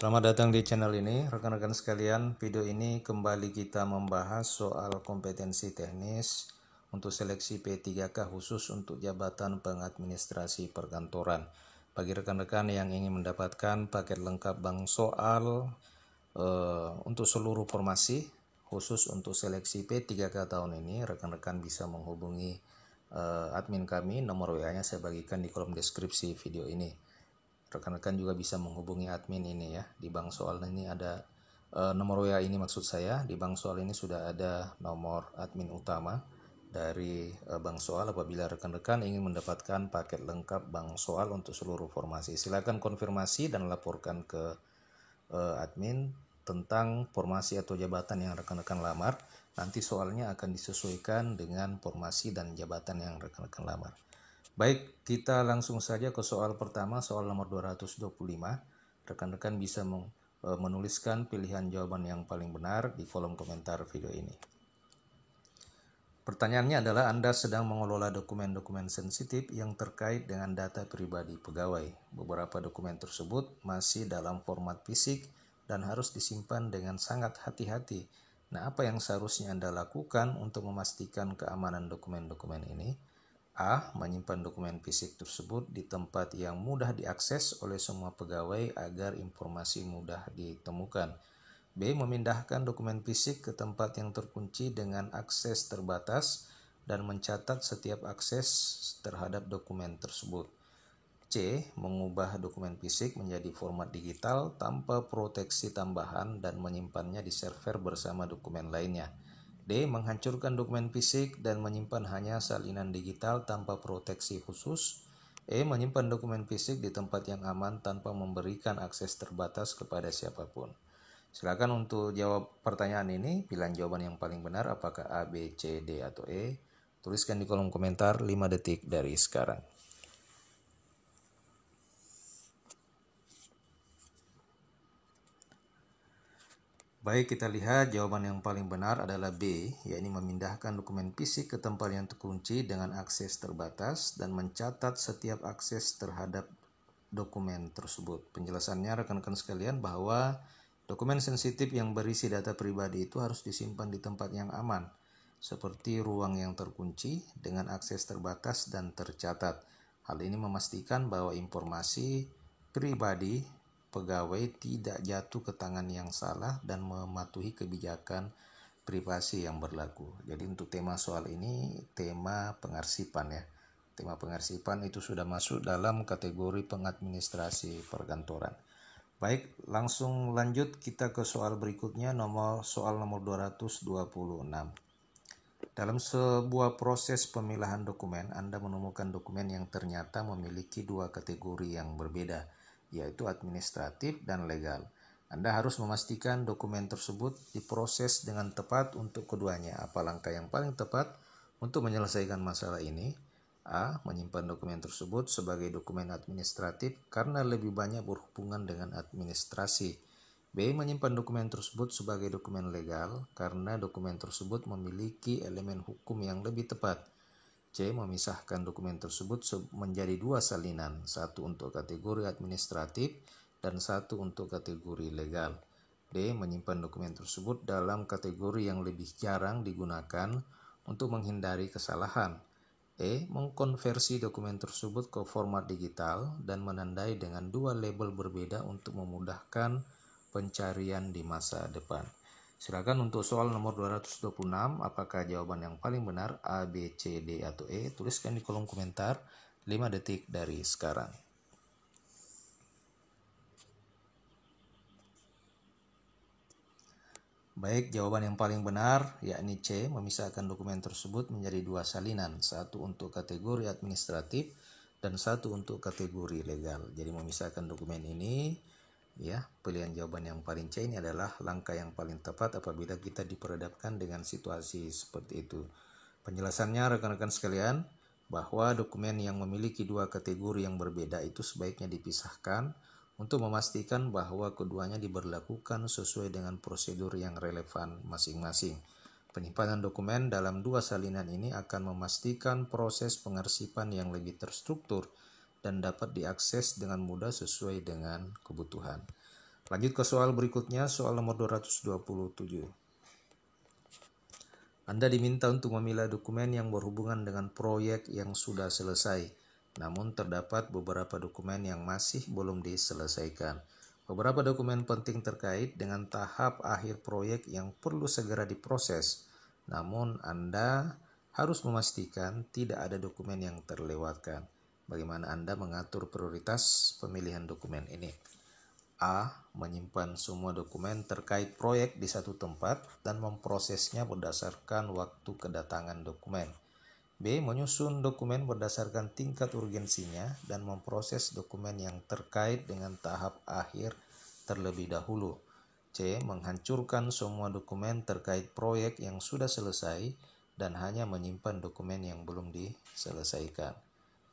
Selamat datang di channel ini, rekan-rekan sekalian. Video ini kembali kita membahas soal kompetensi teknis untuk seleksi P3K khusus untuk jabatan pengadministrasi perkantoran. Bagi rekan-rekan yang ingin mendapatkan paket lengkap bank soal untuk seluruh formasi khusus untuk seleksi P3K tahun ini, rekan-rekan bisa menghubungi admin kami. Nomor WA-nya saya bagikan di kolom deskripsi video ini. Rekan-rekan juga bisa menghubungi admin ini ya. Di bank soal ini ada nomor WA ini, maksud saya di bank soal ini sudah ada nomor admin utama dari bank soal. Apabila rekan-rekan ingin mendapatkan paket lengkap bank soal untuk seluruh formasi, silakan konfirmasi dan laporkan ke admin tentang formasi atau jabatan yang rekan-rekan lamar. Nanti soalnya akan disesuaikan dengan formasi dan jabatan yang rekan-rekan lamar. Baik, kita langsung saja ke soal pertama, soal nomor 225. Rekan-rekan bisa menuliskan pilihan jawaban yang paling benar di kolom komentar video ini. Pertanyaannya adalah Anda sedang mengelola dokumen-dokumen sensitif yang terkait dengan data pribadi pegawai. Beberapa dokumen tersebut masih dalam format fisik dan harus disimpan dengan sangat hati-hati. Nah, apa yang seharusnya Anda lakukan untuk memastikan keamanan dokumen-dokumen ini? A. Menyimpan dokumen fisik tersebut di tempat yang mudah diakses oleh semua pegawai agar informasi mudah ditemukan. B. Memindahkan dokumen fisik ke tempat yang terkunci dengan akses terbatas dan mencatat setiap akses terhadap dokumen tersebut. C. Mengubah dokumen fisik menjadi format digital tanpa proteksi tambahan dan menyimpannya di server bersama dokumen lainnya. D. Menghancurkan dokumen fisik dan menyimpan hanya salinan digital tanpa proteksi khusus. E. Menyimpan dokumen fisik di tempat yang aman tanpa memberikan akses terbatas kepada siapapun. Silakan untuk jawab pertanyaan ini, pilihan jawaban yang paling benar apakah A, B, C, D, atau E. Tuliskan di kolom komentar 5 detik dari sekarang. Baik, kita lihat jawaban yang paling benar adalah B, yakni memindahkan dokumen fisik ke tempat yang terkunci dengan akses terbatas dan mencatat setiap akses terhadap dokumen tersebut. Penjelasannya rekan-rekan sekalian bahwa dokumen sensitif yang berisi data pribadi itu harus disimpan di tempat yang aman, seperti ruang yang terkunci dengan akses terbatas dan tercatat. Hal ini memastikan bahwa informasi pribadi pegawai tidak jatuh ke tangan yang salah dan mematuhi kebijakan privasi yang berlaku. Jadi untuk tema soal ini tema pengarsipan ya. Tema pengarsipan itu sudah masuk dalam kategori pengadministrasi perkantoran. Baik, langsung lanjut kita ke soal berikutnya, soal nomor 226. Dalam sebuah proses pemilahan dokumen, Anda menemukan dokumen yang ternyata memiliki dua kategori yang berbeda, yaitu administratif dan legal. Anda harus memastikan dokumen tersebut diproses dengan tepat untuk keduanya. Apa langkah yang paling tepat untuk menyelesaikan masalah ini? A. Menyimpan dokumen tersebut sebagai dokumen administratif karena lebih banyak berhubungan dengan administrasi. B. Menyimpan dokumen tersebut sebagai dokumen legal karena dokumen tersebut memiliki elemen hukum yang lebih tepat. C. Memisahkan dokumen tersebut menjadi dua salinan, satu untuk kategori administratif dan satu untuk kategori legal. D. Menyimpan dokumen tersebut dalam kategori yang lebih jarang digunakan untuk menghindari kesalahan. E. Mengkonversi dokumen tersebut ke format digital dan menandai dengan dua label berbeda untuk memudahkan pencarian di masa depan. Silakan untuk soal nomor 226, apakah jawaban yang paling benar A, B, C, D, atau E? Tuliskan di kolom komentar 5 detik dari sekarang. Baik, jawaban yang paling benar yakni C, memisahkan dokumen tersebut menjadi dua salinan, satu untuk kategori administratif dan satu untuk kategori legal. Jadi memisahkan dokumen ini ya, pilihan jawaban yang paling C ini adalah langkah yang paling tepat apabila kita diperhadapkan dengan situasi seperti itu. Penjelasannya rekan-rekan sekalian, bahwa dokumen yang memiliki dua kategori yang berbeda itu sebaiknya dipisahkan untuk memastikan bahwa keduanya diberlakukan sesuai dengan prosedur yang relevan masing-masing. Penyimpanan dokumen dalam dua salinan ini akan memastikan proses pengarsipan yang lebih terstruktur dan dapat diakses dengan mudah sesuai dengan kebutuhan. Lanjut ke soal berikutnya, soal nomor 227. Anda diminta untuk memilah dokumen yang berhubungan dengan proyek yang sudah selesai, namun terdapat beberapa dokumen yang masih belum diselesaikan. Beberapa dokumen penting terkait dengan tahap akhir proyek yang perlu segera diproses, namun Anda harus memastikan tidak ada dokumen yang terlewatkan. Bagaimana Anda mengatur prioritas pemilihan dokumen ini? A. Menyimpan semua dokumen terkait proyek di satu tempat dan memprosesnya berdasarkan waktu kedatangan dokumen. B. Menyusun dokumen berdasarkan tingkat urgensinya dan memproses dokumen yang terkait dengan tahap akhir terlebih dahulu. C. Menghancurkan semua dokumen terkait proyek yang sudah selesai dan hanya menyimpan dokumen yang belum diselesaikan.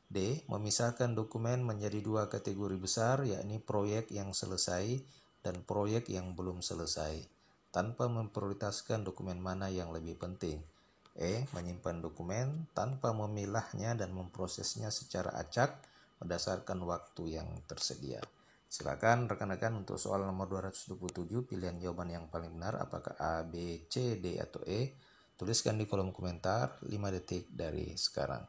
D. Memisahkan dokumen menjadi dua kategori besar, yakni proyek yang selesai dan proyek yang belum selesai, tanpa memprioritaskan dokumen mana yang lebih penting. E. Menyimpan dokumen tanpa memilahnya dan memprosesnya secara acak berdasarkan waktu yang tersedia. Silakan rekan-rekan untuk soal nomor 227 pilihan jawaban yang paling benar apakah A, B, C, D, atau E. Tuliskan di kolom komentar 5 detik dari sekarang.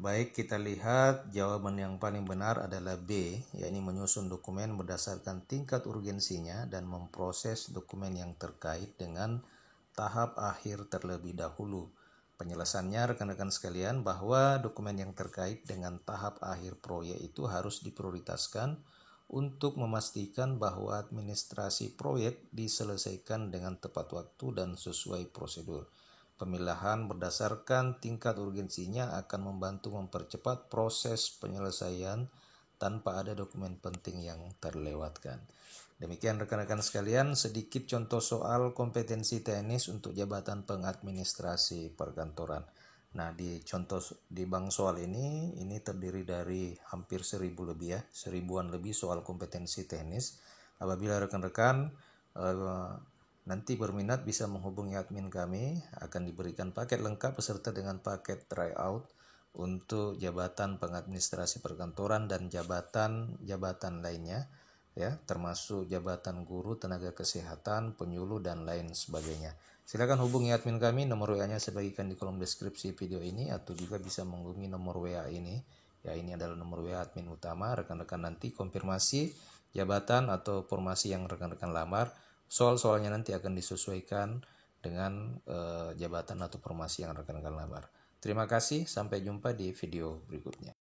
Baik, kita lihat jawaban yang paling benar adalah B, yakni menyusun dokumen berdasarkan tingkat urgensinya dan memproses dokumen yang terkait dengan tahap akhir terlebih dahulu. Penjelasannya rekan-rekan sekalian bahwa dokumen yang terkait dengan tahap akhir proyek itu harus diprioritaskan untuk memastikan bahwa administrasi proyek diselesaikan dengan tepat waktu dan sesuai prosedur. Pemilahan berdasarkan tingkat urgensinya akan membantu mempercepat proses penyelesaian tanpa ada dokumen penting yang terlewatkan. Demikian rekan-rekan sekalian, sedikit contoh soal kompetensi teknis untuk jabatan pengadministrasi perkantoran. Nah, di bank soal ini terdiri dari hampir 1000 lebih seribuan lebih soal kompetensi teknis. Apabila rekan-rekan nanti berminat bisa menghubungi admin kami, akan diberikan paket lengkap beserta dengan paket tryout untuk jabatan pengadministrasi perkantoran dan jabatan lainnya, ya, termasuk jabatan guru, tenaga kesehatan, penyuluh dan lain sebagainya. Silakan hubungi admin kami, nomor WA-nya saya bagikan di kolom deskripsi video ini, atau juga bisa menghubungi nomor WA ini. Ya, ini adalah nomor WA admin utama. Rekan-rekan nanti konfirmasi jabatan atau formasi yang rekan-rekan lamar. Soal-soalnya nanti akan disesuaikan dengan jabatan atau formasi yang rekan-rekan lamar. Terima kasih, sampai jumpa di video berikutnya.